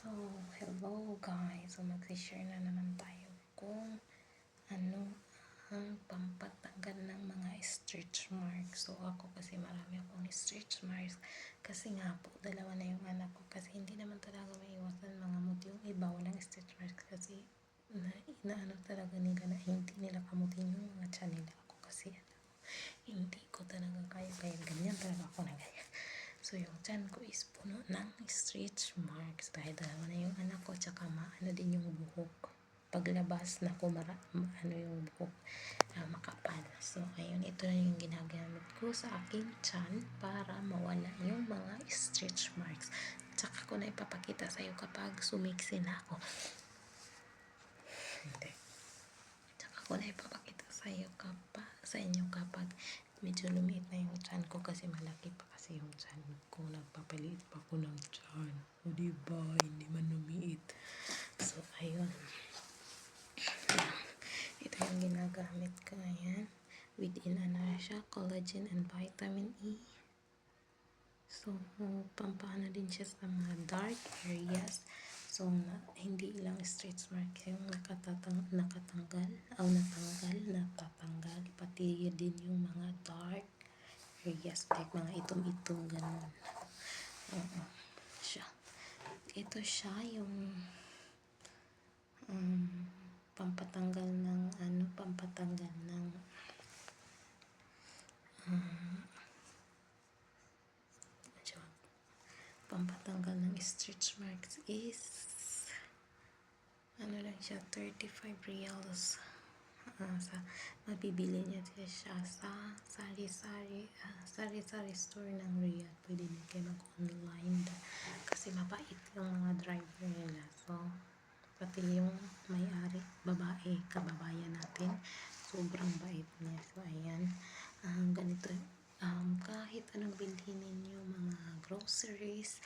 So, hello guys. So, mag-share na naman tayo kung ano ang pampatanggal ng mga stretch marks. So, ako kasi marami akong stretch marks. Kasi nga po, dalawa na yung anak ko. Kasi hindi naman talaga maiwasan mga muti. Yung iba walang stretch marks kasi inaano talaga nila na hindi nila kamutin yung mga tiyan nila. Ako kasi hindi ko talaga kaya ganyan talaga ako na ganyan. So, yung tiyan ko is puno ng stretch marks. Dahil dalawa na yung anak ko, tsaka maano din yung buhok. Paglabas na ano yung buhok, makapal. So, ayun, ito na yung ginagamit ko sa aking tiyan para mawala yung mga stretch marks. Tsaka ko na ipapakita sa'yo kapag sumiksi na ako. Hindi. Tsaka ko na ipapakita sa inyo kapag medyo lumiit na yung tiyan ko kasi malaki pa kasi yung tiyan ko. Nagpapaliit pa ako ng tiyan. O diba, hindi man lumiit. So, ayun. Ito yung ginagamit ko. Ayan. Within siya, collagen and vitamin E. So, pampaano din siya sa mga dark areas. So, hindi lang stretch mark yung natatanggal, pati din yung mga dark areas, like mga itom-itom, ganun. Siya. Ito siya yung pampatanggal ng pampatanggal ng stretch marks is ano lang siya, 35 reals. Mabibili niya siya sa sari-sari store ng Riyadh. Pwede din kayo mag-online kasi mabait yung mga driver nila. So, pati yung may-ari, babae, kababayan natin, sobrang bait niya. So, ayan, ganito, kahit anong bilhin ninyo, mga groceries,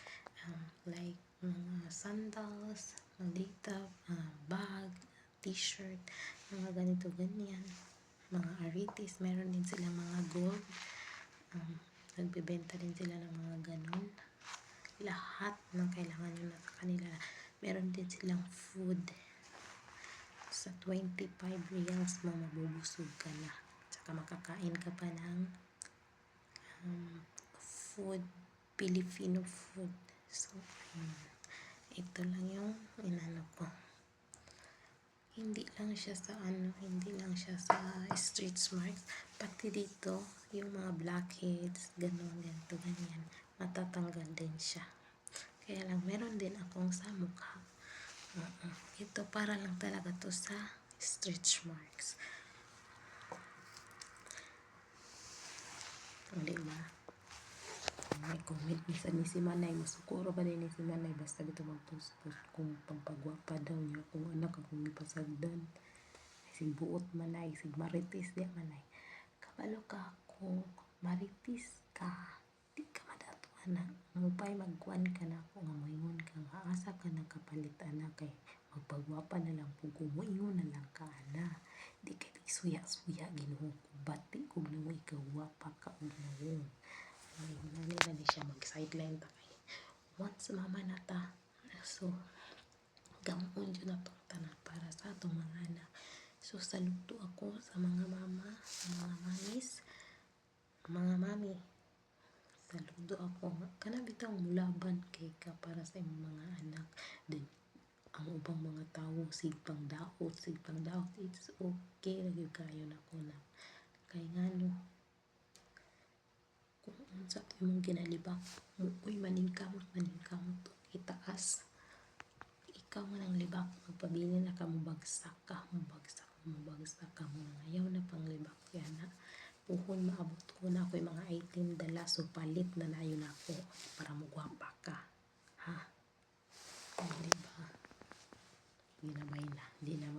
like mga sandals, malita, bag, t-shirt, mga ganito, ganyan, mga aritis, meron din silang mga gold, nagbebenta din sila ng mga ganun. Lahat ng kailangan nyo na sa kanila. Meron din silang food. Sa 25 reals mo, mabubusog ka na. Tsaka makakain ka pa ng food, Filipino food. So, ito lang yung inano ko. Hindi lang siya sa stretch marks. Pati dito, yung mga blackheads, ganun, ganito, ganyan. Matatanggal din siya. Kaya lang, meron din akong sa mukha. Ito para lang talaga to sa stretch marks. Diba? May comment ni si Manay, masukuro ba din ni si Manay, basta dito mag-post kung pampagwapa daw niya, kung anak akong ipasagdan. Sig buot Manay, sig maritis diya Manay. Kabalo ka ako, maritis ka, di ka madato anak. Mupay magkuan ka na ako, nga moingon ka, nga asa ka na kapalit anak, kay magpagwapa na lang po, kumuingon na lang ka anak. Di kay suya-suya, Ginoo ko, bati kung na mo ikawapa ka, Ginoo. Nila ni siya mag-sideline ta kay once mama na ta. So, gamon yun na tong tanan para sa atong mga anak. So, saludo ako sa mga mama, sa mga mamis, mga mami. Saludo ako. Kana bitang mulaban kay ka para sa imong mga anak. Then, ang ubang mga tao, sigpang daot, it's okay. Lagi kayo na ko na. Kay nga no, kung sa imong ginalibak, muoy maningkamot, itaas. Ikaw man ang libak, magpabili na ka, mabagsak ka mo. Ayaw na pang libak yan na. Puhon maabot ko na ako yung mga item dala, so palit na yun ako para magwapa ka. Ha? Diba? Ginabay na, hindi na